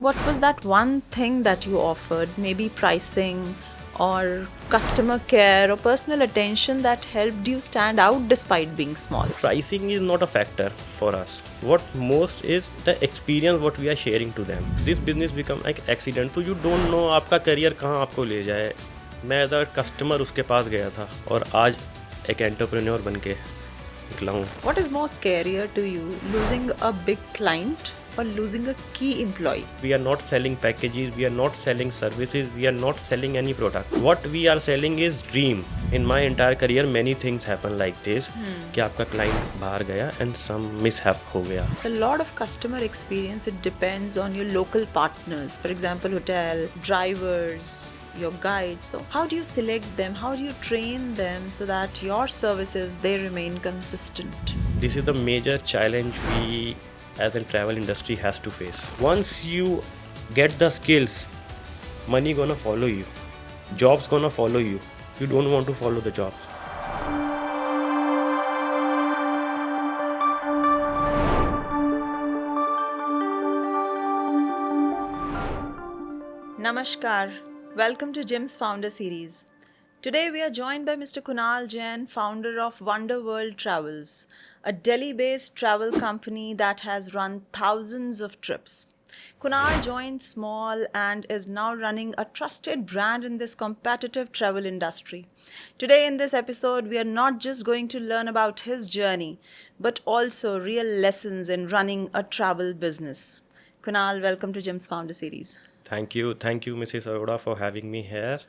What was that one thing that you offered? Maybe pricing or customer care or personal attention that helped you stand out despite being small? Pricing is not a factor for us. What most is the experience what we are sharing to them. This business become like accident, तो you don't know आपका career कहाँ आपको ले जाए. मैं as a customer उसके पास गया था और आज एक एंटरप्रेन्योर बन के निकला हूँ. What is more scarier to you, losing a big client or losing a key employee? We are not selling packages, we are not selling services, we are not selling any product. What we are selling is dream. In my entire career many things happen like this कि आपका client बाहर गया and some mishap हो गया. A lot of customer experience, it depends on your local partners. For example, hotel, drivers, your guides. So how do you select them? How do you train them so that your services, they remain consistent? This is the major challenge we as a travel industry has to face. Once you get the skills, money gonna follow you, jobs gonna follow you. You don't want to follow the job. Namaskar. Welcome to Jim's Founder Series. Today we are joined by Mr. Kunal Jain, founder of Wonder World Travels, a Delhi-based travel company that has run thousands of trips. Kunal joined small and is now running a trusted brand in this competitive travel industry. Today in this episode, we are not just going to learn about his journey, but also real lessons in running a travel business. Kunal, welcome to Jim's Founder Series. Thank you, Mrs. Arora, for having me here.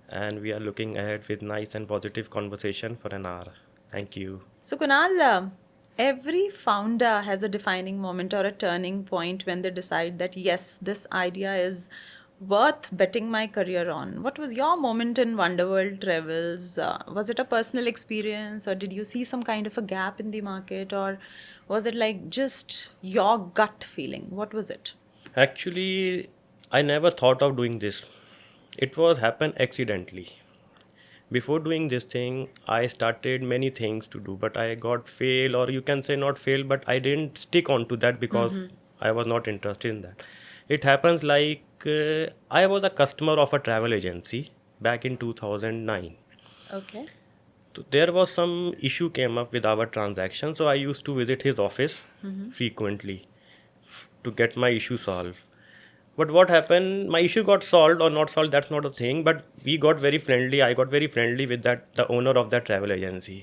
And we are looking ahead with nice and positive conversation for an hour. Thank you. So, Kunal, every founder has a defining moment or a turning point when they decide that, yes, this idea is worth betting my career on. What was your moment in Wonderworld Travels? Was it a personal experience, or did you see some kind of a gap in the market, or was it like just your gut feeling? What was it? Actually, I never thought of doing this. It was happened accidentally. Before doing this thing, I started many things to do, but I got fail, or you can say not fail, but I didn't stick on to that because I was not interested in that. It happens like I was a customer of a travel agency back in 2009. Okay. So there was some issue came up with our transaction, so I used to visit his office frequently to get my issue solved. But what happened, my issue got solved or not solved, that's not a thing, but we got very friendly. I got very friendly with that the owner of that travel agency.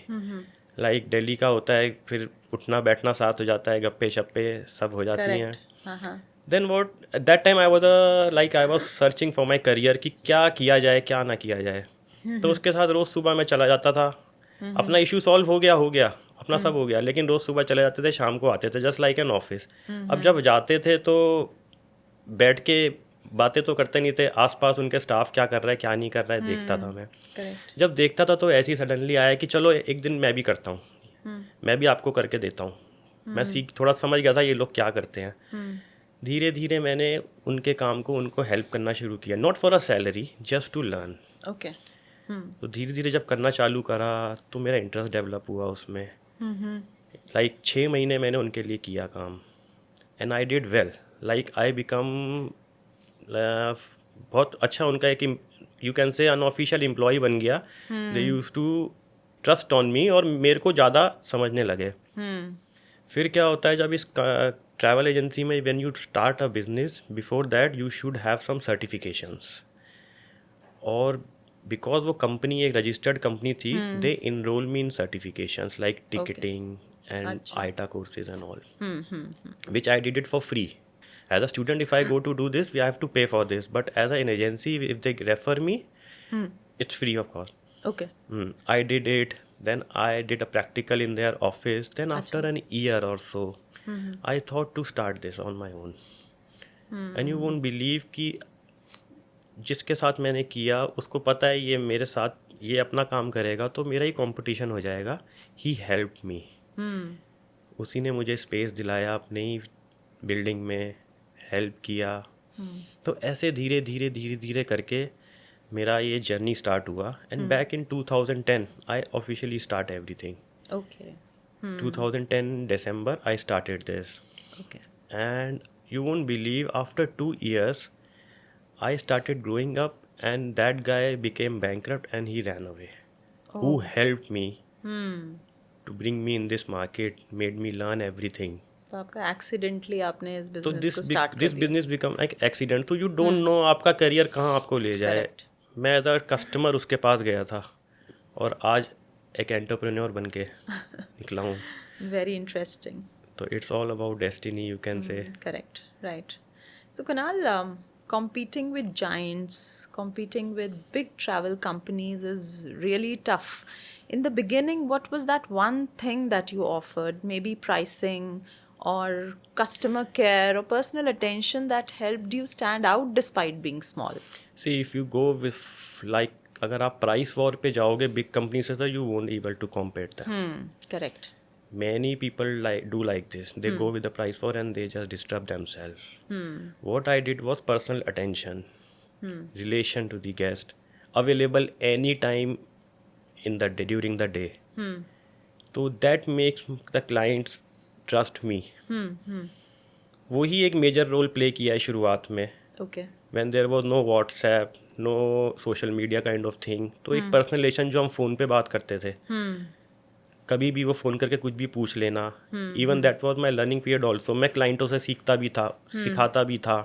Like Delhi का होता है, फिर उठना बैठना साथ हो जाता है, गप्पे शप्पे सब हो जाती हैं. Correct. Uh-huh. Then what, at that time I was I was searching for my career कि क्या किया जाए क्या ना किया जाए. तो उसके साथ रोज़ सुबह मैं चला जाता था. अपना इशू सॉल्व हो गया अपना सब हो गया, लेकिन रोज़ सुबह चले जाते थे, शाम को आते थे, जस्ट लाइक एन ऑफिस. अब जब जाते थे तो बैठ के बातें तो करते नहीं थे, आसपास उनके स्टाफ क्या कर रहा है क्या नहीं कर रहा है देखता था मैं. Correct. जब देखता था तो ऐसे ही सडनली आया कि चलो एक दिन मैं भी करता हूँ, मैं भी आपको करके देता हूँ. मैं थोड़ा समझ गया था ये लोग क्या करते हैं. धीरे धीरे मैंने उनके काम को उनको हेल्प करना शुरू किया, not for a salary, just to learn. Okay. तो धीरे धीरे जब करना चालू करा तो मेरा इंटरेस्ट डेवलप हुआ उसमें. 6 महीने मैंने उनके लिए किया काम and I did well. I become बहुत अच्छा उनका एक you can say unofficial employ बन गया. They use to trust on me और मेरे को ज़्यादा समझने लगे. फिर क्या होता है जब इस ट्रैवल एजेंसी में when you start a business, before that you should have some certifications. और बिकॉज वो कंपनी एक रजिस्टर्ड कंपनी थी, they enroll me in certifications like ticketing and ITA courses and all, which I did it for free. As a student, if I go to do this, we have to pay for this. But as an agency, if they refer me, it's free of course. Okay. I did it. Then I did a practical in their office. Then after an year or so, I thought to start this on my own. And you won't believe कि जिसके साथ मैंने किया उसको पता है ये मेरे साथ ये अपना काम करेगा तो मेरा ही कंपटीशन हो जाएगा. He helped me. उसी ने मुझे स्पेस दिलाया, अपने ही बिल्डिंग में हेल्प किया. तो ऐसे धीरे धीरे धीरे धीरे करके मेरा ये जर्नी स्टार्ट हुआ. And back in 2010 I officially start everything. Okay. 2010 December I started this. Okay. And you won't believe, after 2 years I started growing up and that guy became bankrupt and he ran away. Who helped me to bring me in this market, made me learn everything. तो आपका accidentally आपने इस तो business को start कर this दिया. Business become like accident. तो you don't know आपका करियर कहाँ आपको ले जाए. Correct. मैं एज अ कस्टमर उसके पास गया था और आज एक एंटरप्रेन्योर बन के निकला हूँ. Very interesting. तो it's all about destiny, you can से. Correct. Right. So Kunal, competing with giants, competing with big travel companies is really tough. In the beginning, what was that one thing that you offered? Maybe pricing or customer care or personal attention that helped you stand out despite being small? See if you go with like, अगर आप price war पे जाओगे big company से, तो you won't able to compete them. Correct. Many people like this. They go with the price war and they just disturb themselves. What I did was personal attention, relation to the guest, available anytime in the day, during the day. So that makes the clients trust me. वही एक major role play किया है शुरुआत में. Okay. When there was no WhatsApp, no social media kind of thing, तो एक personal relation जो हम फ़ोन पे बात करते थे, कभी भी वो फ़ोन करके कुछ भी पूछ लेना. Even that was my learning period also. मैं क्लाइंटों से सीखता भी था, सिखाता भी था.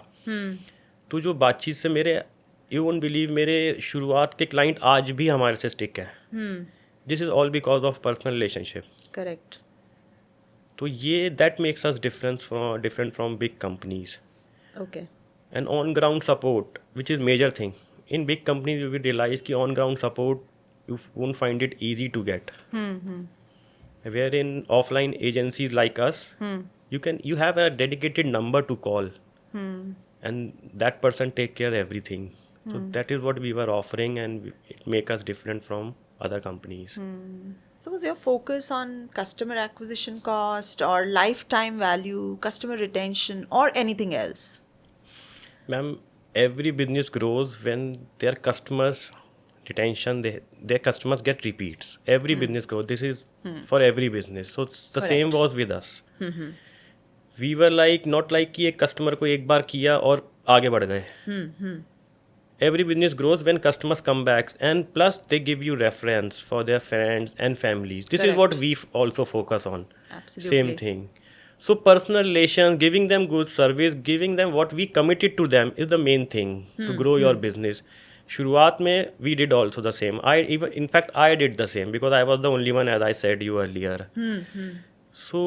तो जो बातचीत से मेरे, यू वोंट बिलीव, मेरे शुरुआत के क्लाइंट आज भी हमारे से स्टिक है. This is all because of personal relationship. Correct. तो ये that makes us different from big companies. Okay. And on ground support, which is major thing. In big companies you will realize कि on ground support you won't find it easy to get. Where in offline agencies like us, you have a dedicated number to call, and that person take care everything. So that is what we were offering, and it make us different from other companies. So was your focus on customer acquisition cost or lifetime value, customer retention, or anything else? Ma'am, every business grows when their customers retention, their customers get repeats. Every business grows. This is for every business. So the same was with us. We were like not like कि एक customer को एक बार किया और आगे बढ़ गए. Every business grows when customers come back, and plus they give you reference for their friends and families. This is what we also focus on. Absolutely. Same thing. So personal relations, giving them good service, giving them what we committed to them is the main thing to grow your business. शुरुआत में we did also the same. In fact I did the same because I was the only one, as I said you earlier. So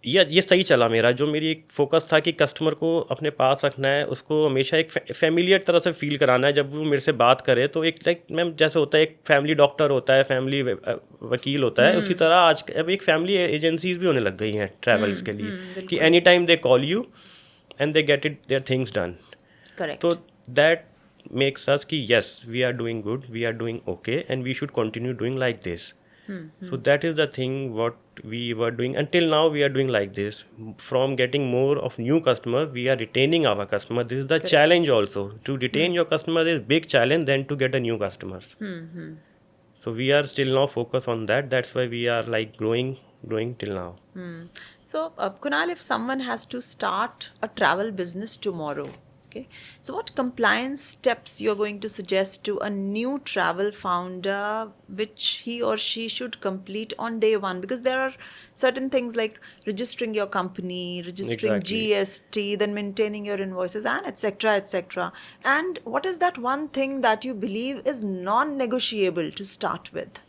ये सही चला मेरा. जो मेरी एक focus था कि कस्टमर को अपने पास रखना है, उसको हमेशा एक फैमिलियर तरह से फील कराना है. जब वो मेरे से बात करे तो एक लाइक मैम जैसे होता है, एक फैमिली डॉक्टर होता है, फैमिली वकील होता है, उसी तरह आज अब एक फैमिली एजेंसीज भी होने लग गई हैं ट्रैवल्स के लिए, कि any time they call you and they get it there things done. Correct. तो that makes us ki yes, we are doing good, we are doing okay, and we should continue doing like this. So that is the thing what we were doing until now. We are doing like this. From getting more of new customers, we are retaining our customer. This is the challenge also. To retain your customer is big challenge than to get a new customers. So we are still now focused on that. That's why we are like growing till now. So Kunal, if someone has to start a travel business tomorrow, okay, so what compliance steps you're going to suggest to a new travel founder which he or she should complete on day one? Because there are certain things like registering your company, registering Exactly. GST, then maintaining your invoices, and etc. etc. And what is that one thing that you believe is non-negotiable to start with?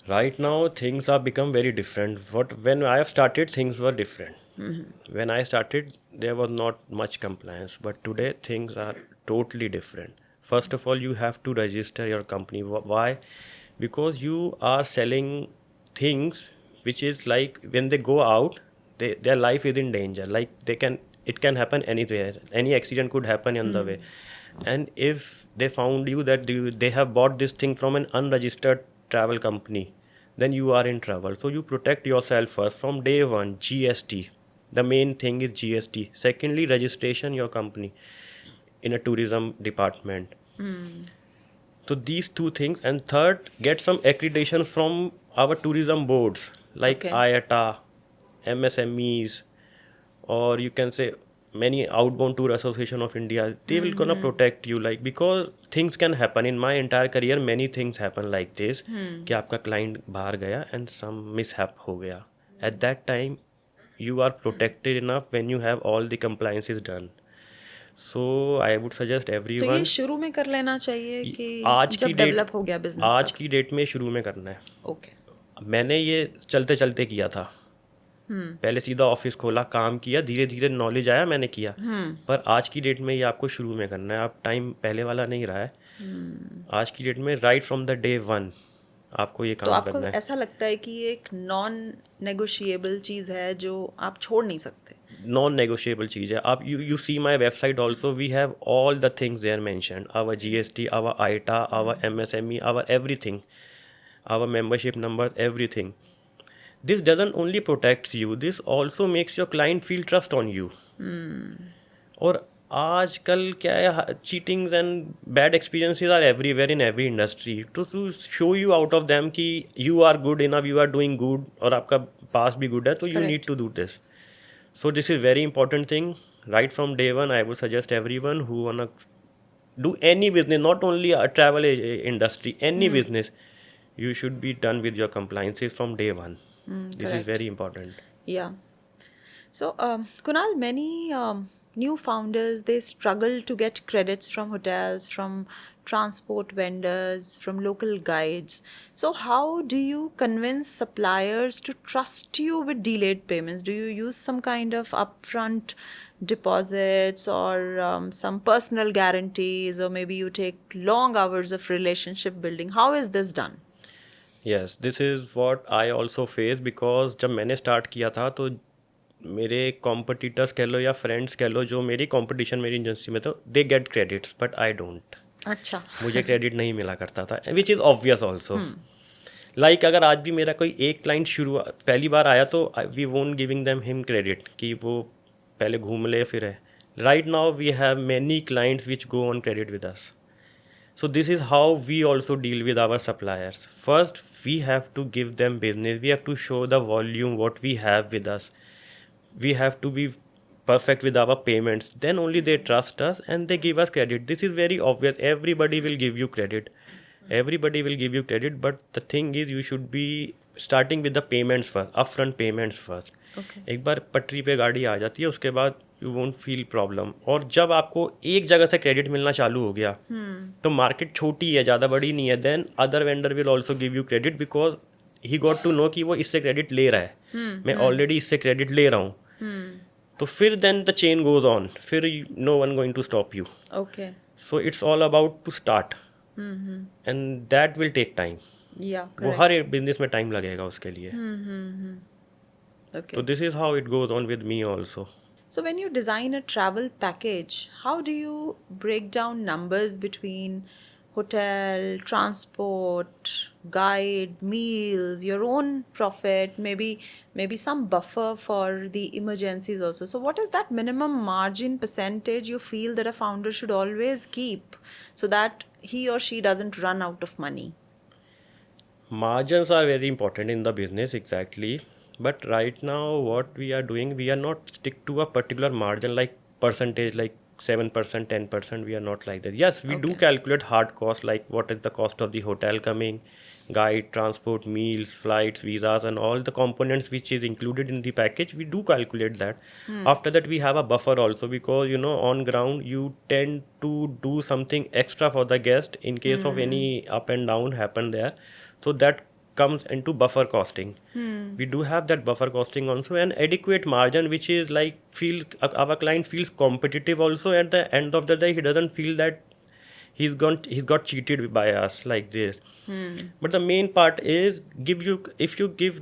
Right now things have become very different. When I have started, things were different. When I started, there was not much compliance, but today things are totally different. First of all, you have to register your company. Why? Because you are selling things which is like when they go out, their life is in danger. Like it can happen anywhere. Any accident could happen on the way. And if they found you that they have bought this thing from an unregistered travel company, then you are in trouble. So you protect yourself first from day one. GST. The main thing is GST. Secondly, registration your company in a tourism department. So these two things. And third, get some accreditation from our tourism boards like Okay. IATA, MSMEs, or you can say many outbound tour association of India, they will gonna protect you, like, because things can happen in my entire career, many things happen like this, कि आपका client बाहर गया and some mishap हो गया, at that time you are protected enough when you have all the compliances done. So I would suggest तो ये everyone, शुरू में कर लेना चाहिए कि आज की जब डेट, डेवलप हो गया बिजनेस आज तब? की डेट में शुरू में करना है. ओके. मैंने ये चलते चलते किया था, पहले सीधा ऑफिस खोला, काम किया, धीरे धीरे नॉलेज आया, मैंने किया. पर आज की डेट में ये आपको शुरू में करना है. आप टाइम पहले वाला नहीं रहा है. आज की डेट में right from the day one आपको ये तो काम आपको करना है. ऐसा लगता है कि ये एक नॉन नेगोशिएबल चीज़ है जो आप छोड़ नहीं सकते? नॉन नेगोशिएबल चीज़ है. आप you see my website also, we have all the things there mentioned, our GST, our IATA, our MSME, our everything, our membership numbers, everything. This doesn't only protects you, this also makes your client feel trust on you. और आजकल क्या है, cheatings and bad experiences are everywhere in every industry. To show you out of them कि you are good enough, you are doing good, और आपका पास भी good है, तो you need to do this. So this is very important thing. Right from day one I would suggest everyone who wanna do any business, not only a travel industry, any business, you should be done with your compliances from day one. This correct. is very important. Yeah. So, Kunal, many new founders, they struggle to get credits from hotels, from transport vendors, from local guides. So, how do you convince suppliers to trust you with delayed payments? Do you use some kind of upfront deposits or some personal guarantees, or maybe you take long hours of relationship building? How is this done? Yes, this is what I also face, because जब मैंने start किया था तो मेरे competitors कह लो या friends कह लो, जो मेरी कंपटीशन मेरी एजेंसी में, तो they get credits but I don't. अच्छा. मुझे क्रेडिट नहीं मिला करता था, which is obvious also. Like अगर आज भी मेरा कोई एक क्लाइंट पहली बार आया तो we won't giving them him credit कि वो पहले घूम ले फिर. Right now we have many clients which go on credit with us. So this is how we also deal with our suppliers. First, we have to give them business. We have to show the volume what we have with us. We have to be perfect with our payments. Then only they trust us and they give us credit. This is very obvious. Everybody will give you credit. Everybody will give you credit. But the thing is, you should be starting with the payments first, upfront payments first. Okay. एक बार पटरी पे गाड़ी आ जाती है, उसके बाद you won't feel problem. और जब आपको एक जगह से क्रेडिट मिलना चालू हो गया, तो मार्केट छोटी है, ज़्यादा बड़ी नहीं है, then other vendor will also give you credit, because he got to know कि वो इससे क्रेडिट ले रहा है, मैं ऑलरेडी इससे क्रेडिट ले रहा हूँ. तो फिर then the chain goes on, फिर no one going to stop you. Okay. So it's all about to start, and that will take time. Yeah, वो correct. हर बिजनेस में टाइम लगेगा उसके लिए. Okay. तो this is how it goes on with me also. So when you design a travel package, how do you break down numbers between hotel, transport, guide, meals, your own profit, maybe some buffer for the emergencies also? So what is that minimum margin percentage you feel that a founder should always keep so that he or she doesn't run out of money? Margins are very important in the business, exactly. But right now what we are doing, we are not stick to a particular margin like percentage, like 7%, 10%. We are not like that. Yes, we do Okay. calculate hard cost, like what is the cost of the hotel coming, guide, transport, meals, flights, visas, and all the components which is included in the package. We do calculate that. After that we have a buffer also, because on ground you tend to do something extra for the guest in case of any up and down happen there. So that comes into buffer costing. We do have that buffer costing also, and adequate margin, which is like our client feels competitive also. At the end of the day, he doesn't feel that he's got cheated by us like this. But the main part is if you give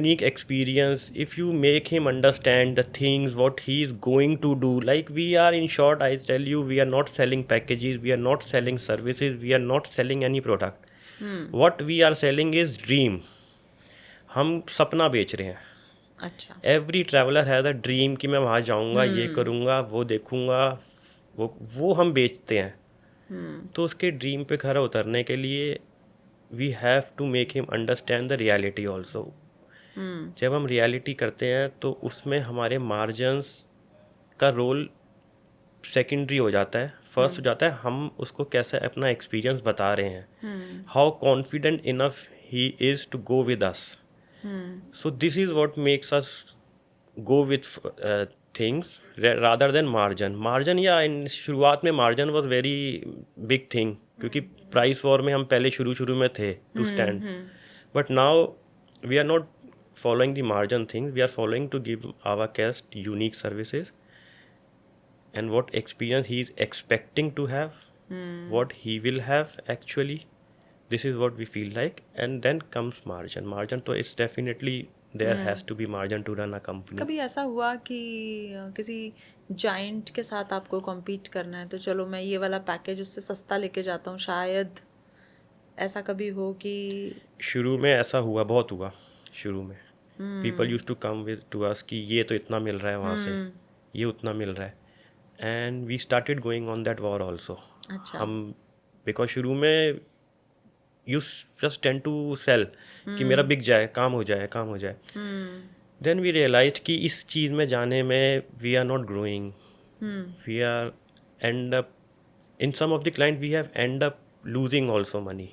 unique experience, if you make him understand the things what he is going to do. Like, we are, in short, I tell you, we are not selling packages, we are not selling services, we are not selling any product. What we are selling is dream. हम सपना बेच रहे हैं. अच्छा. Every traveller has a dream कि मैं वहाँ जाऊँगा, ये करूँगा, वो देखूँगा, वो हम बेचते हैं. तो उसके ड्रीम पे खरा उतरने के लिए we have to make him understand the reality also. जब हम रियलिटी करते हैं तो उसमें हमारे मार्जिन्स का रोल सेकेंडरी हो जाता है. फर्स्ट हो जाता है हम उसको कैसे अपना एक्सपीरियंस बता रहे हैं, how confident enough he is to go with us. So this is what makes us go with things rather than margin. Margin या इन शुरुआत में margin was very big thing, क्योंकि प्राइस वॉर में हम पहले शुरू में थे to stand. But now we are not following the margin thing. We are following to give our guest unique services and what experience he is expecting to have, what he will have actually. This is what we feel like, and then comes margin. Margin, so it's definitely there has to be margin to run a company. कभी ऐसा हुआ कि किसी giant के साथ आपको compete करना है तो चलो मैं ये वाला पैकेज उससे सस्ता लेके जाता हूँ, शायद ऐसा कभी हो कि शुरू में ऐसा हुआ, बहुत हुआ शुरू में. People use to come with to us कि ये तो इतना मिल रहा है वहाँ से, ये उतना मिल रहा है, and we started going on that war also. अच्छा. हम बिकॉज शुरू में you just tend to sell कि मेरा बिक जाए, काम हो जाए, काम हो जाए. देन वी रियलाइज कि इस चीज़ में जाने में we are not growing. We are end up in some of the client we have end up losing also money.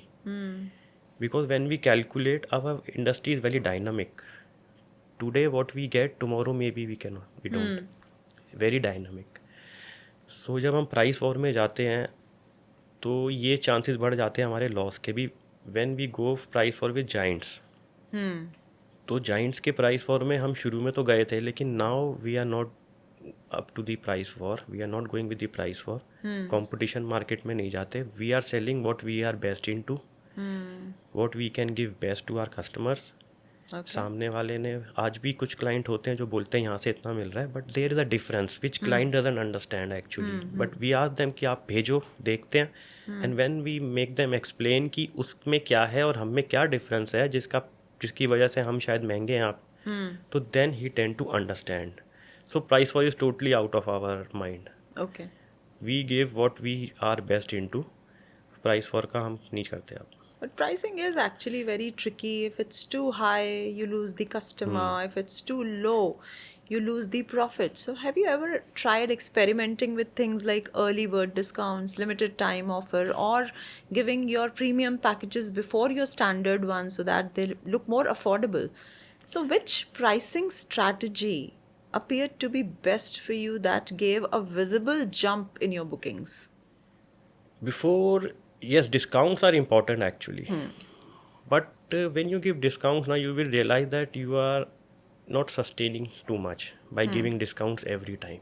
Because when we calculate, our industry is very dynamic. Today what we get, tomorrow maybe we cannot, we don't. Very dynamic. So जब हम price war में जाते हैं तो ये chances बढ़ जाते हैं हमारे लॉस के भी. when we go price war with giants, तो जाइंट्स के प्राइस वॉर में हम शुरू में तो गए थे, लेकिन now we are not up to the price war. We are not going with the price war. Competition market में नहीं जाते. We are selling what we are best in to, what we can give best to our customers. सामने वाले ने आज भी कुछ client होते हैं जो बोलते हैं यहाँ से इतना मिल रहा है, but there is a difference which client doesn't understand actually. But we ask them कि आप भेजो, देखते हैं, and when we make them explain कि उसमें क्या है और हम में क्या डिफरेंस है जिसकी वजह से हम शायद महंगे हैं आप, तो then he tend to understand. So price war is totally out of our mind. Okay. We give what we are best in to. Price war का हम नहीं करते आप. But pricing is actually very tricky. If it's too high, you lose the customer. If it's too low, you lose the profit. So have you ever tried experimenting with things like early bird discounts, limited time offer, or giving your premium packages before your standard ones so that they look more affordable? So which pricing strategy appeared to be best for you that gave a visible jump in your bookings? Before, yes, discounts are important actually. But when you give discounts now, you will realize that you are not sustaining too much by giving discounts every time.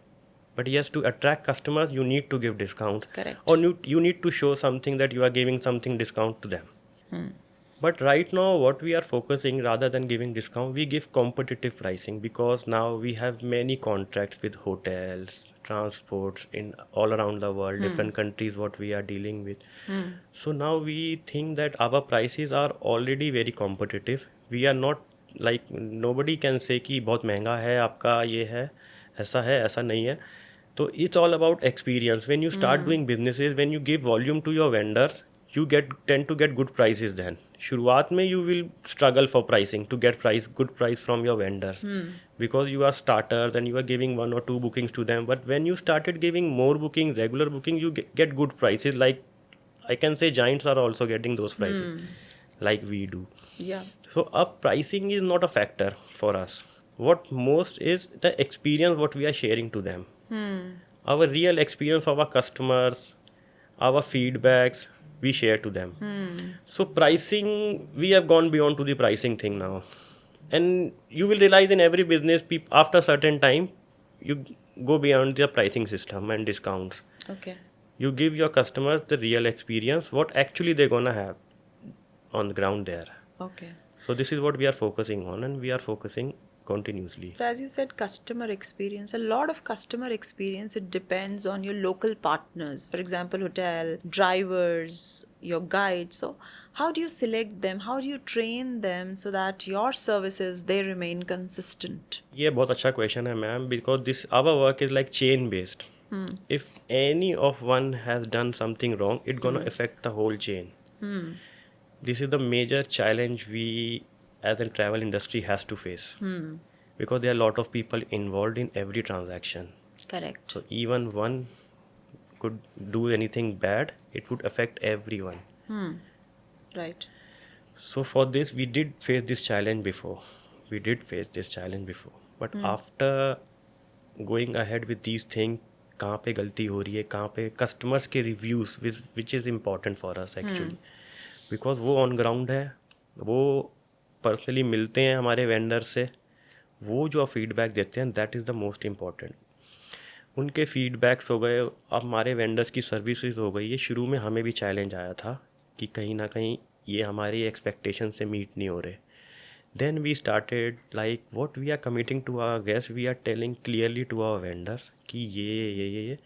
But yes, to attract customers, you need to give discounts. Correct. Or you need to show something that you are giving something discount to them. But right now, what we are focusing, rather than giving discount, we give competitive pricing, because now we have many contracts with hotels, transports in all around the world, different countries what we are dealing with. So now we think that our prices are already very competitive. We are not like, nobody can say कि बहुत महंगा है आपका, ये है ऐसा नहीं है. So it's all about experience. When you start doing businesses, when you give volume to your vendors, you tend to get good prices then. शुरुआत में you will struggle for pricing to get good price from your vendors, because you are starters and you are giving 1 or 2 bookings to them. But when you started giving more booking, regular booking, you get good prices. Like I can say giants are also getting those prices like we do. Yeah. So up pricing is not a factor for us. What most is the experience what we are sharing to them. Our real experience of our customers, our feedbacks, we share to them. So pricing, we have gone beyond to the pricing thing now. And you will realize in every business, after a certain time, you go beyond the pricing system and discounts. Okay. You give your customers the real experience, what actually they're gonna have on the ground there. Okay. So this is what we are focusing on, and we are focusing continuously. So as you said, customer experience, a lot of customer experience, it depends on your local partners. For example, hotel, drivers, your guides. So how do you select them? How do you train them so that your services, they remain consistent? ये बहुत अच्छा question है ma'am, because this our work is like chain based. If any of one has done something wrong, it's gonna affect the whole chain. This is the major challenge we as a travel industry has to face, because there are a lot of people involved in every transaction. Correct. So even one could do anything bad, it would affect everyone. Right. So for this, we did face this challenge before. We did face this challenge before. But after going ahead with these things, कहाँ पे गलती हो रही है, कहाँ पे customers के reviews which is important for us actually, because वो ऑन ग्राउंड है, वो पर्सनली मिलते हैं हमारे वेंडर से, वो जो फीडबैक देते हैं that is the most important. उनके फीडबैक्स हो गए, अब हमारे वेंडर्स की सर्विसेज हो गई. ये शुरू में हमें भी चैलेंज आया था कि कहीं ना कहीं ये हमारी एक्सपेक्टेशन से मीट नहीं हो रहे. Then we started like what we are committing to our guest, we are telling clearly to our vendors कि ये.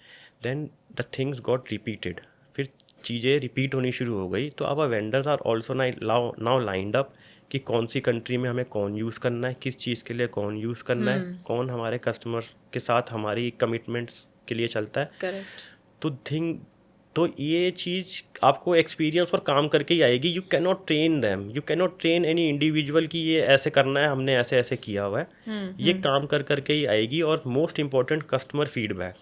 Then the things got repeated. फिर चीज़ें रिपीट होनी शुरू हो गई. तो our vendors are also now lined up कि कौन सी कंट्री में हमें कौन यूज़ करना है, किस चीज़ के लिए कौन यूज़ करना है, कौन हमारे कस्टमर्स के साथ हमारी कमिटमेंट्स के लिए चलता है. करेक्ट. तो ये चीज़ आपको एक्सपीरियंस और काम करके ही आएगी. You can not train them, you can not train any individual कि ये ऐसे करना है, हमने ऐसे ऐसे किया हुआ है. ये काम कर करके ही आएगी. और most important customer feedback,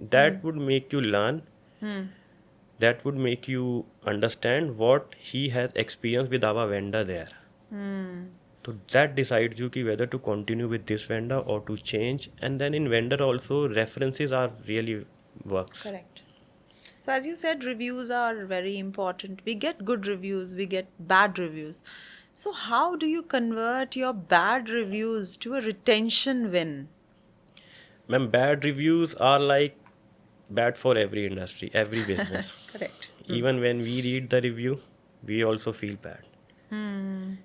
that would make you learn, that would make you understand what he has experienced with our vendor there. So that decides you ki whether to continue with this vendor or to change. And then in vendor also references are really works. Correct. So as you said, reviews are very important. We get good reviews, we get bad reviews. So how do you convert your bad reviews to a retention win? Ma'am, bad reviews are like bad for every industry, every business. Correct. Even when we read the review, we also feel bad.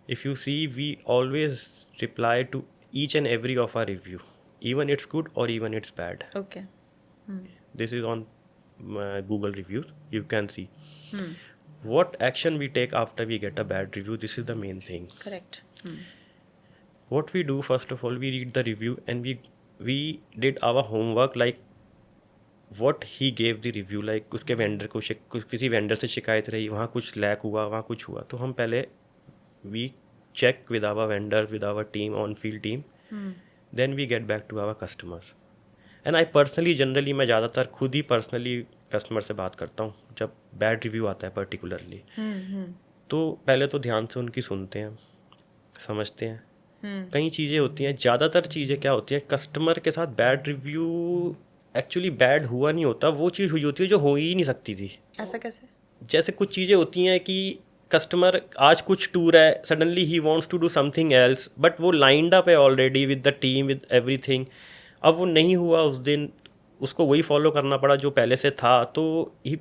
If you see, we always reply to each and every of our review, even it's good or even it's bad. Okay. This is on Google reviews. You can see what action we take after we get a bad review. This is the main thing. Correct. What we do, first of all, we read the review and we did our homework, like what he gave the review. like उसके vendor को किसी vendor से शिकायत रही, वहाँ कुछ lack हुआ, वहाँ कुछ हुआ, तो हम पहले we check with our vendors, with our team, on field team. Then we get back to our customers. And I personally, generally मैं ज़्यादातर खुद ही पर्सनली कस्टमर से बात करता हूँ जब बैड रिव्यू आता है पर्टिकुलरली. तो पहले तो ध्यान से उनकी सुनते हैं, समझते हैं. कई चीज़ें होती हैं, ज़्यादातर चीज़ें क्या होती हैं, कस्टमर के साथ बैड रिव्यू एक्चुअली बैड हुआ नहीं होता, वो चीज़ हुई होती है जो हो ही नहीं सकती थी. ऐसा कैसे? जैसे कुछ चीज़ें होती हैं कि कस्टमर आज कुछ टूर है, सडनली ही wants to do something else, but वो लाइंड अप है already with the team, with everything. अब वो नहीं हुआ उस दिन, उसको वही फॉलो करना पड़ा जो पहले से था. तो ही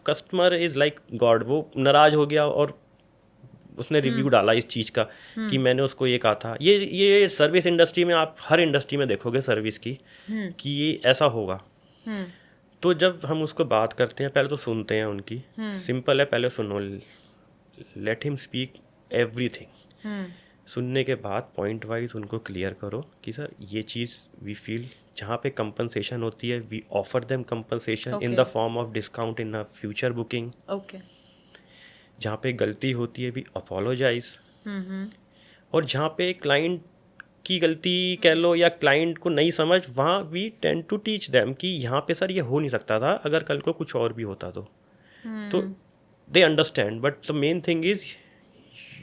कस्टमर इज़ लाइक गॉड, वो नाराज़ हो गया और उसने रिव्यू डाला इस चीज़ का कि मैंने उसको ये कहा था. ये सर्विस इंडस्ट्री में, आप हर इंडस्ट्री में देखोगे सर्विस की कि ये ऐसा होगा. तो जब हम उसको बात करते हैं, पहले तो सुनते हैं उनकी. सिंपल है, पहले सुनो, लेट हिम स्पीक एवरीथिंग. सुनने के बाद पॉइंट वाइज उनको क्लियर करो कि सर ये चीज़ वी फील, जहाँ पे कंपनसेशन होती है we offer them compensation in the form of discount in a future booking. Okay. जहाँ पे गलती होती है वी अपोलोजाइज. और जहाँ पे क्लाइंट की गलती कह लो या क्लाइंट को नहीं समझ, वहाँ we tend to teach them कि यहाँ पे सर ये हो नहीं सकता था, अगर कल को कुछ और भी होता तो they understand. But the main thing is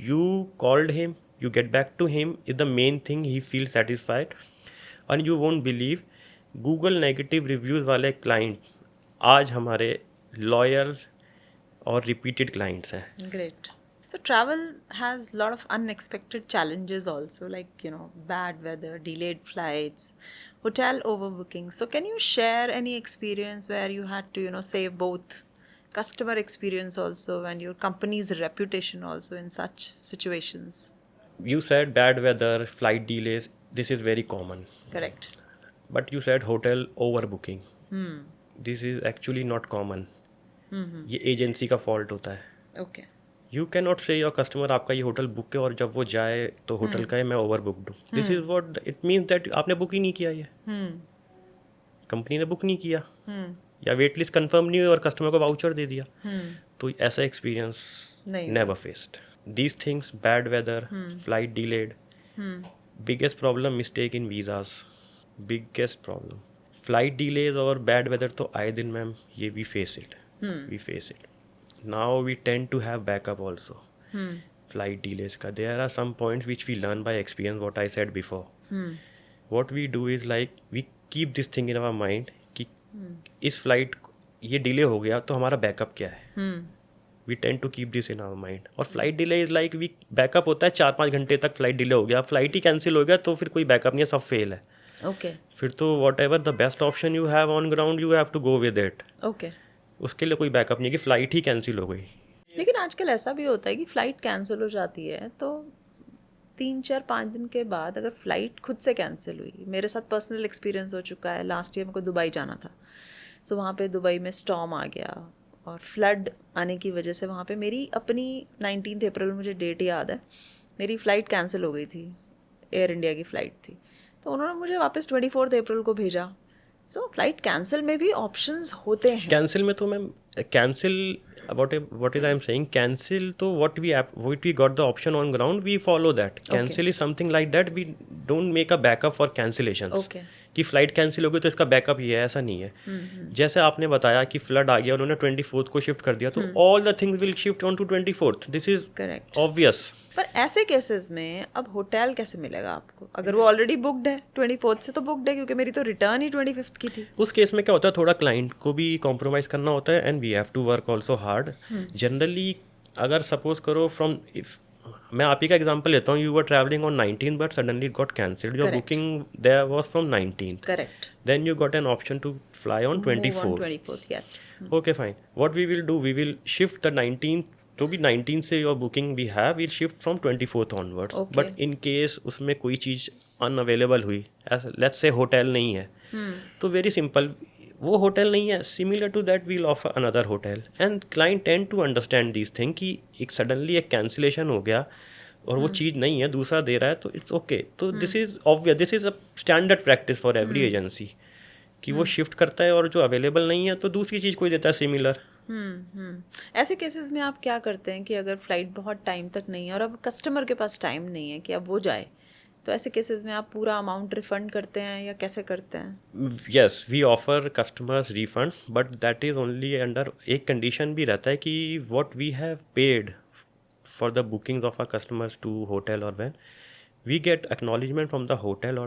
you called him, you get back to him is the main thing, he feels satisfied. And you won't believe, Google negative reviews वाले क्लाइंट आज हमारे लॉयल और repeated clients हैं. Great. So travel has a lot of unexpected challenges also, like bad weather, delayed flights, hotel overbooking. So can you share any experience where you had to save both customer experience also and your company's reputation also in such situations? You said bad weather, flight delays, this is very common. Correct. But you said hotel overbooking. This is actually not common. ये agency का fault होता है. Okay. You can not से your customer आपका ये hotel book है और जब वो जाए तो होटल का है मैं ओवर बुकड हूँ. This is what it means, that आपने बुक ही नहीं किया, ये कंपनी ने बुक नहीं किया, या वेट लिस्ट कन्फर्म नहीं हुई और कस्टमर को वाउचर दे दिया. तो ऐसा experience never faced. These things, bad weather, flight delayed. Biggest problem, mistake in visas. Biggest problem. Flight delays और बैड वेदर तो आए दिन मैम, ये we face it now we tend to have backup also flight delays का. There are some points which we learn by experience, what I said before. What we do is like we keep this thing in our mind कि इस flight ये delay हो गया तो हमारा backup क्या है. We tend to keep this in our mind. और flight delay is like we backup होता है 4-5 घंटे तक फ्लाइट डिले हो गया, फ्लाइट ही कैंसिल हो गया तो फिर कोई बैकअप नहीं है, सब फेल है. ओके फिर तो whatever the best option you have on ground you have to go with it. Okay. उसके लिए कोई बैकअप नहीं है कि फ़्लाइट ही कैंसिल हो गई. लेकिन आजकल ऐसा भी होता है कि फ़्लाइट कैंसिल हो जाती है तो 3-4-5 दिन के बाद अगर फ़्लाइट खुद से कैंसिल हुई, मेरे साथ पर्सनल एक्सपीरियंस हो चुका है. लास्ट ईयर मेरे को दुबई जाना था, सो वहाँ पे दुबई में स्टॉर्म आ गया और फ्लड आने की वजह से वहाँ पे मेरी अपनी 19 अप्रैल, मुझे डेट याद है, मेरी फ़्लाइट कैंसिल हो गई थी. एयर इंडिया की फ़्लाइट थी, तो उन्होंने मुझे वापस 24 अप्रैल को भेजा. सो फ्लाइट कैंसिल में भी ऑप्शंस होते हैं. कैंसिल में तो ma'am cancel what is I am saying, cancel तो what we got the option on ground we follow that. Cancel is something like that, we don't make a backup for cancellations. Okay. कि flight cancel हो गई तो इसका backup ये है, ऐसा नहीं है. जैसे आपने बताया कि फ्लड आ गया, उन्होंने 24th को शिफ्ट कर दिया, तो all the things will shift on to 24th. This is correct. Obvious. पर ऐसे केसेस में अब होटल कैसे मिलेगा आपको अगर वो ऑलरेडी बुकड है? 24th से तो बुकड है, क्योंकि मेरी तो रिटर्न ही 25th की थी. उस केस में क्या होता है, थोड़ा क्लाइंट को भी कॉम्प्रोमाइज़ करना होता है and we have to work also hard. Generally अगर सपोज करो फ्रॉम, इफ मैं आप ही का एग्जांपल लेता हूँ, you were travelling on 19 but suddenly it got cancelled, your booking there was from 19th. Correct. Then you got an option to fly on 24th. 24th, yes. Okay, fine. What we will do, we will shift the 19th तो भी 19 से your booking we have, we'll shift from 24th onwards. Okay. But in case उसमें कोई चीज़ unavailable हुई, let's say hotel नहीं है, तो very simple, वो होटल नहीं है, similar to that we'll offer another hotel. And client tend to understand these things कि एक suddenly एक cancellation हो गया और वो चीज़ नहीं है, दूसरा दे रहा है, तो इट्स ओके. तो this is obvious, this is a standard practice for every agency कि वो शिफ्ट करता है और जो अवेलेबल नहीं है तो दूसरी चीज़ कोई देता है सिमिलर. ऐसे केसेस में आप क्या करते हैं कि अगर फ्लाइट बहुत टाइम तक नहीं है और अब कस्टमर के पास टाइम नहीं है कि अब वो जाए, तो ऐसे केसेस में आप पूरा अमाउंट रिफंड करते हैं या कैसे करते हैं? Yes, we offer customers refund, but that is only under, एक कंडीशन भी रहता है कि what we have paid for the bookings of our customers to hotel or van, we get acknowledgement from the hotel or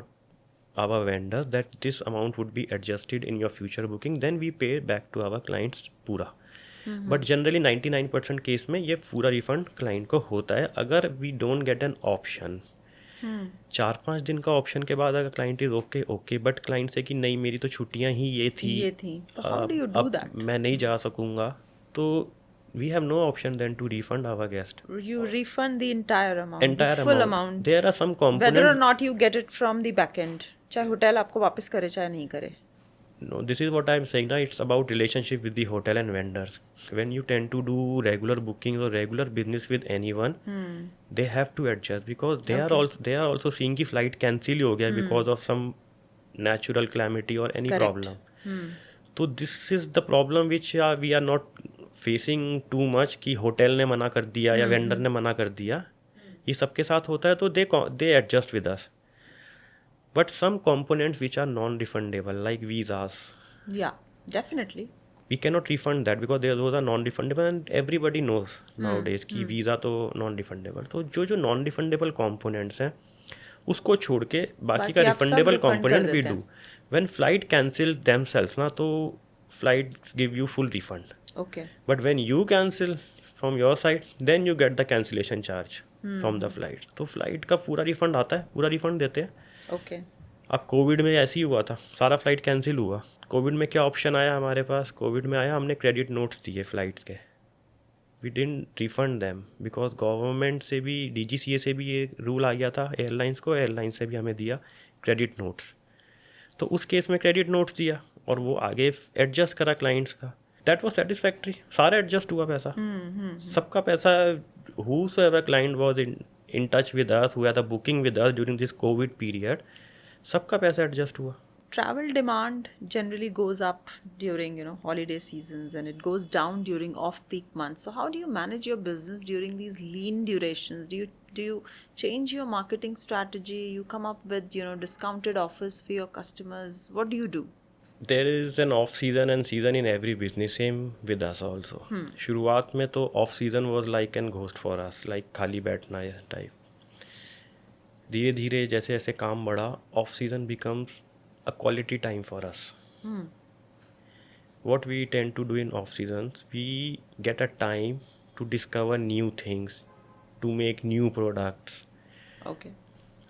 our vendors that this amount would be adjusted in your future booking, then we pay back to our clients पूरा. But generally 99% case में ये पूरा refund client को होता है अगर we don't get an option. 4-5 दिन का ऑप्शन के बाद अगर client is okay but client से कि नहीं मेरी तो छुट्टियां ही ये थी, तो how do you do that? मैं नहीं जा सकूंगा, तो we have no option then to refund our guest. You refund the entire amount, Entire the full amount. amount. There are some components. Whether or not you get it from the back end, चाहे hotel आपको वापस करे चाहे नहीं करे. No, this is what I'm saying now. It's about relationship with the hotel and vendors. When you tend to do regular bookings or regular business with anyone, they have to adjust because they are also seeing कि flight cancel ही हो गया because of some natural calamity or any Correct. problem. तो this is the problem which we are not facing too much कि hotel ने मना कर दिया या वेंडर ने मना कर दिया. ये सबके साथ होता है तो they adjust with us. But some components which are non-refundable, like visas, Yeah, definitely. we cannot refund that because those are non-refundable and everybody knows nowadays कि वीज़ा तो non-refundable. तो जो non-refundable components हैं उसको छोड़ के बाकी का आप सब refundable refund कर component we देते do. When flight cancel themselves ना तो flights give you full refund. Okay. But when you cancel from your side, then you get the cancellation charge from the flights. तो flight का पूरा refund आता है, पूरा refund देते हैं. Okay. अब कोविड में ऐसे ही हुआ था, सारा फ्लाइट कैंसिल हुआ. कोविड में क्या ऑप्शन आया हमारे पास? कोविड में आया हमने क्रेडिट नोट्स दिए फ्लाइट्स के. We didn't refund them because government से भी, DGCA से भी ये रूल आ गया था एयरलाइंस को, एयरलाइंस से भी हमें दिया क्रेडिट नोट्स. तो उस केस में क्रेडिट नोट्स दिया और वो आगे एडजस्ट करा क्लाइंट्स का. दैट वॉज सेटिस्फैक्ट्री, सारा एडजस्ट हुआ पैसा, सबका पैसा. whosoever client was in touch with us, who had the booking with us during this COVID period, सबका पैसा एडजस्ट हुआ. Travel demand generally goes up during holiday seasons and it goes down during off-peak months. So how do you manage your business during these lean durations? Do you change your marketing strategy? You come up with discounted offers for your customers? What do you do? There is an off season and season in every business, same with us also. शुरुआत में तो off season was like an ghost for us, like खाली बैठना type. धीरे धीरे जैसे जैसे काम बढ़ा, off season becomes a quality time for us. What we tend to do in off seasons, we get a time to discover new things, to make new products, Okay.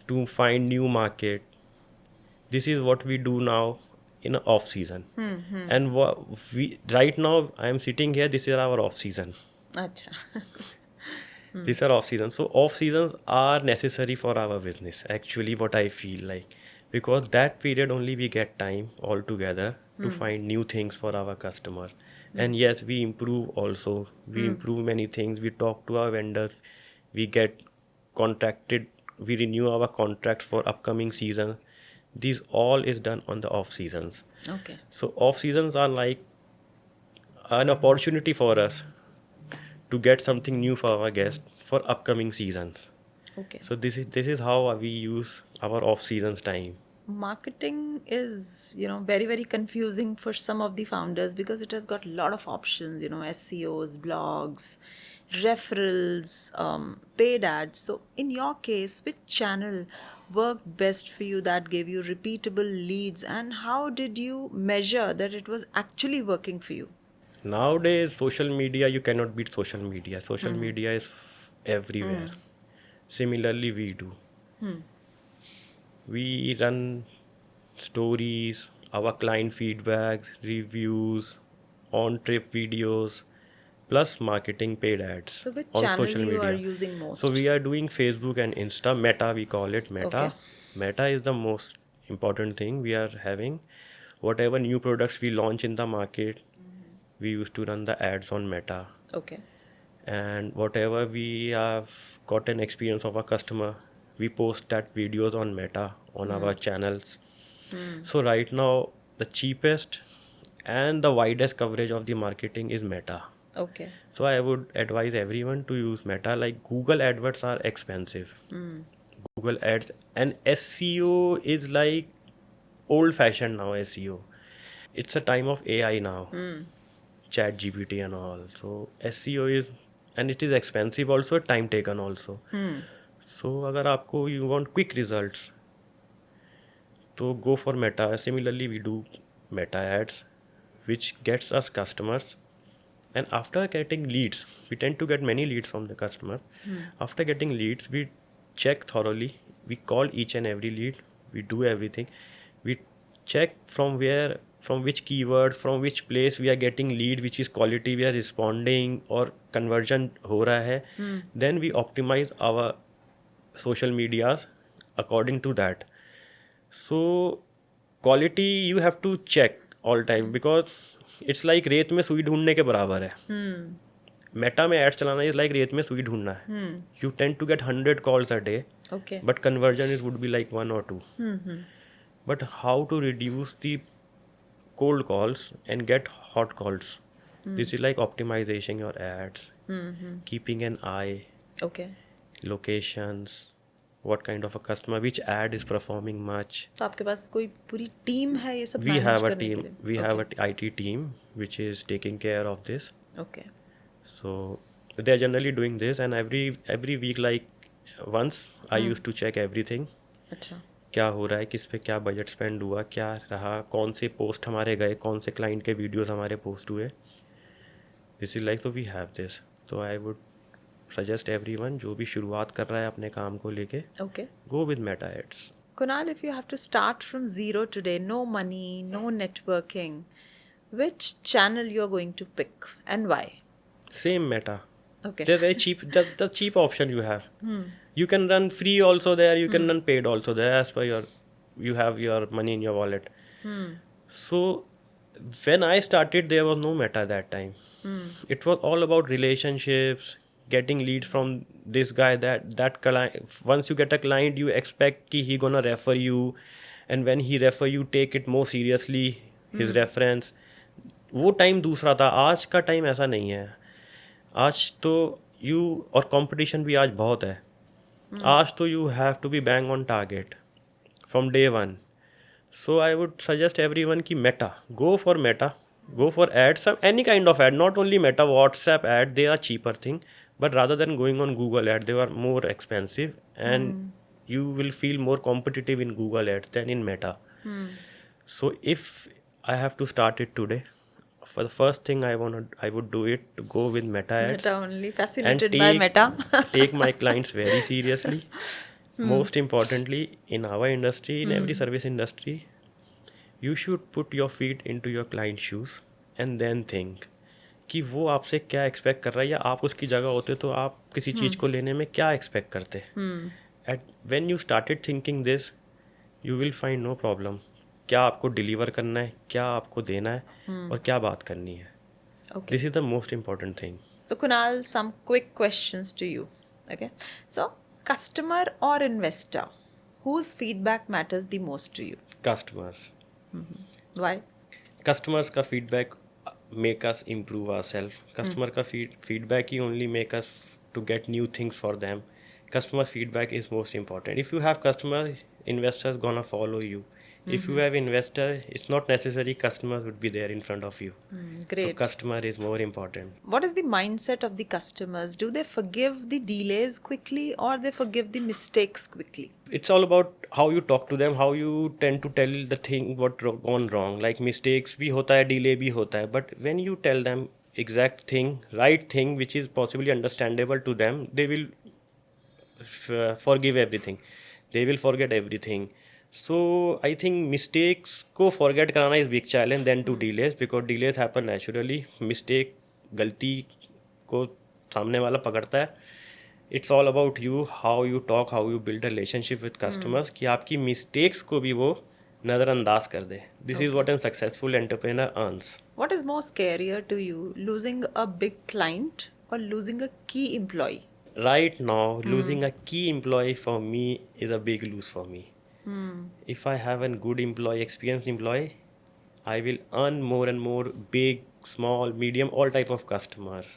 to find new market. This is what we do now in a off season. And we right now I am sitting here, this is our off season. Acha. These are off seasons. So off seasons are necessary for our business, actually, what I feel like, because that period only we get time all together to find new things for our customers. And yes, we improve also. We improve many things. We talk to our vendors. We get contracted. We renew our contracts for upcoming season. These all is done on the off seasons. Okay. So off seasons are like an opportunity for us to get something new for our guests for upcoming seasons. Okay. So this is how we use our off seasons time. Marketing is, very, very confusing for some of the founders because it has got a lot of options, SEOs, blogs, referrals, paid ads. So, in your case, which channel worked best for you that gave you repeatable leads, and how did you measure that it was actually working for you? Nowadays, social media, you cannot beat social media. Social media is everywhere. Similarly, we do. We run stories, our client feedback, reviews, on-trip videos, plus marketing paid ads So, which on channel social you are media. using most? So we are doing Facebook and Insta. Meta, we call it Meta. Okay. Meta is the most important thing we are having. Whatever new products we launch in the market, we used to run the ads on Meta. Okay. And whatever we have got an experience of a customer, we post that videos on Meta on our channels. So right now, the cheapest and the widest coverage of the marketing is Meta. Okay. So I would advise everyone to use Meta. Like Google AdWords are expensive. Google Ads and SEO is like old fashioned now. SEO. It's a time of AI now. Chat GPT and all. So SEO is, and it is expensive also, time taken also. So अगर आपको you want quick results, तो go for Meta. Similarly, we do Meta ads, which gets us customers. And after getting leads, we tend to get many leads from the customer. After getting leads, we check thoroughly. We call each and every lead. We do everything. We check from where, from which keyword, from which place we are getting lead, which is quality we are responding or conversion हो रहा है. Then we optimize our social medias according to that. So quality you have to check all time because it's like रेत में सुई ढूंढने के बराबर है. मेटा में एड्स चलाना इज लाइक रेत में सुई ढूंढना है. You tend to get 100 calls a day, Okay. but conversion it would be like 1 or 2. But how to reduce the cold calls and get hot calls? This is like optimization your ads, keeping an eye, Okay. locations, what kind of a customer, which ad is performing much. तो आपके पास कोई पूरी team है ये सब We manage have a करने के team. लिए? We have a IT team which is taking care of this. Okay. So they're generally doing this, and every week, like once, I used to check everything. अच्छा. क्या हो रहा है, किस पे क्या बजट स्पेंड हुआ, क्या रहा, कौन से पोस्ट हमारे गए, कौन से क्लाइंट के वीडियोस हमारे पोस्ट हुए. दिस इज लाइक, तो वी हैव दिस. तो आई वुड सजेस्ट एवरीवन जो भी शुरुआत कर रहा है अपने काम को लेके, Okay. Go with Meta ads. Kunal, if you have to start from zero today, no money, no networking, which channel you are going to pick and why? Same meta. Okay. They're very cheap. The cheap option you have. You can run free also there. You can run paid also there, as per you have your money in your wallet. So when I started, there was no meta that time. It was all about relationships, getting leads from this guy, that client. Once you get a client, you expect कि he gonna refer you, and when he refer you, take it more seriously, his reference. वो time दूसरा था. आज का time ऐसा नहीं है. आज तो और कंपटीशन भी आज बहुत है. आज तो you have to be bang on target from day 1. So I would suggest everyone ki Meta, go for ads, some any kind of ad, not only Meta, WhatsApp ad, they are cheaper thing, but rather than going on Google ad, they are more expensive, and you will feel more competitive in Google ads than in Meta. So if I have to start it today, for the first thing I would do it to go with Meta ads Meta only, and fascinated by Meta. take my clients very seriously. Most importantly, in our industry, in every service industry, you should put your feet into your client's shoes and then think कि वो आपसे क्या expect कर रहा है, या आप उसकी जगह होते तो आप किसी चीज़ को लेने में क्या एक्सपेक्ट करते. At when you started thinking this, you will find no problem. क्या आपको डिलीवर करना है, क्या आपको देना है, और क्या बात करनी है. Okay. This is the most important thing. So, Kunal, some quick questions to you. Okay. So, customer or investor, whose feedback matters the most to you? Customers. Why? Customers का feedback make us improve our self. Customer का feedback ही only make us to get new things for them. Customer feedback is most important. If you have customer, investors gonna follow you. If you have investor, it's not necessary customers would be there in front of you. So Great. customer is more important. What is the mindset of the customers? Do they forgive the delays quickly or they forgive the mistakes quickly? It's all about how you talk to them, how you tend to tell the thing what gone wrong. Like mistakes भी होता है, delay भी होता है. But when you tell them exact thing, right thing, which is possibly understandable to them, they will forgive everything. They will forget everything. So I think mistakes को forget कराना is big challenge than to delays, because delays happen naturally. Mistake, गलती को सामने वाला पकड़ता है. It's all about you, how you talk, how you build a relationship with customers, कि आपकी mistakes को भी वो नज़रअंदाज कर दे. This is what a successful entrepreneur earns. What is more scarier to you, losing a big client or losing a key employee? Right now, losing a key employee for me is a big lose for me. If I have a good employee, experienced employee, I will earn more and more big, small, medium, all type of customers.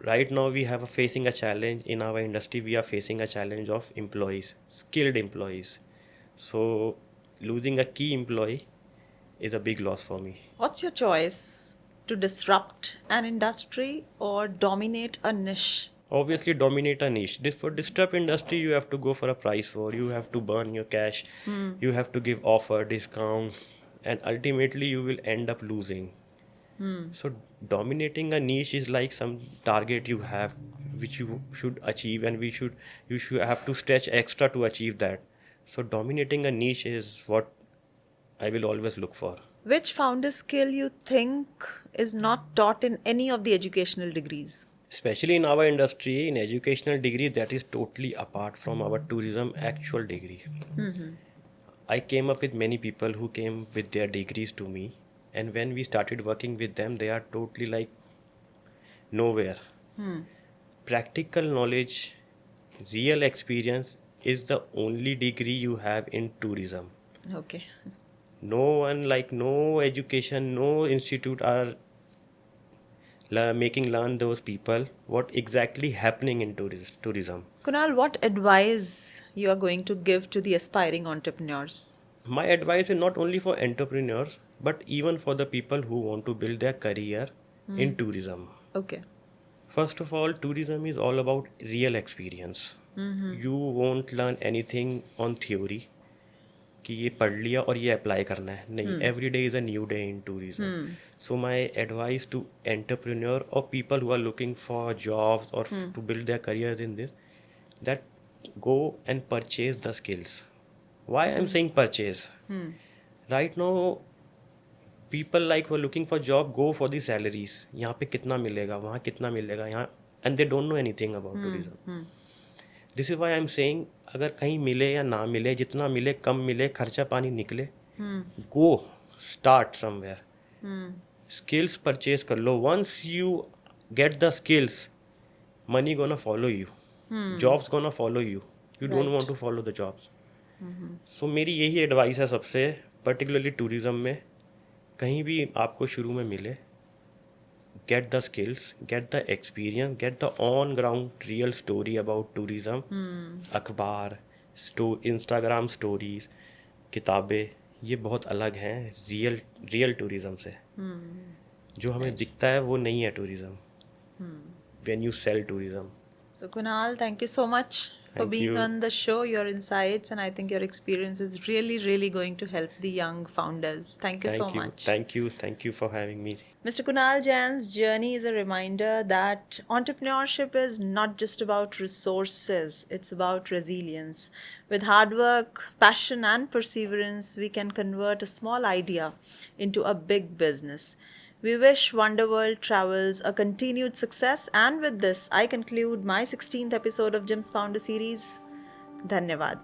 Right now, we have facing a challenge in our industry. We are facing a challenge of employees, skilled employees. So losing a key employee is a big loss for me. What's your choice, to disrupt an industry or dominate a niche? Obviously dominate a niche. This for disrupt industry, you have to go for a price war, you have to burn your cash, you have to give offer, discount, and ultimately you will end up losing. So dominating a niche is like some target you have which you should achieve, and you should have to stretch extra to achieve that. So dominating a niche is what I will always look for. Which founder skill you think is not taught in any of the educational degrees? Especially in our industry, in educational degree, that is totally apart from our tourism actual degree. I came up with many people who came with their degrees to me, and when we started working with them, they are totally like nowhere. Practical knowledge, real experience is the only degree you have in tourism. Okay. No one, like no education, no institute are making learn those people what exactly happening in tourism. Kunal, what advice you are going to give to the aspiring entrepreneurs? My advice is not only for entrepreneurs, but even for the people who want to build their career in tourism. Okay. First of all, tourism is all about real experience. You won't learn anything on theory कि ये पढ़ लिया और ये apply करना है. नहीं, every day is a new day in tourism. So my advice to entrepreneur or people who are looking for jobs or to build their careers in this, that go and purchase the skills. Why I'm saying purchase? Right now, people like who are looking for job go for the salaries. यहाँ पे कितना मिलेगा, वहाँ कितना मिलेगा, यहाँ, and they don't know anything about tourism. This is why I'm saying, अगर कहीं मिले या ना मिले, जितना मिले कम मिले, खर्चा पानी निकले, go start somewhere. Skills purchase कर लो. Once you get the skills, money gonna follow you. Jobs gonna follow you. You don't want to follow the jobs. So मेरी यही एडवाइस है सबसे, particularly tourism में, कहीं भी आपको शुरू में मिले, get the skills, get the experience, get the on ground real story about tourism. अखबार, Instagram stories, किताबें, ये बहुत अलग हैं रियल टूरिज्म से। जो हमें दिखता है वो नहीं है tourism, when you sell tourism. So, Kunal, thank you so much for Thank being you. on the show. Your insights and I think your experience is really going to help the young founders. Thank you so much. Thank you for having me. Mr. Kunal Jain's journey is a reminder that entrepreneurship is not just about resources, it's about resilience. With hard work, passion, and perseverance, we can convert a small idea into a big business. We wish Wonderworld Travels a continued success, and with this, I conclude my 16th episode of Jim's Founder series. Dhanyavad.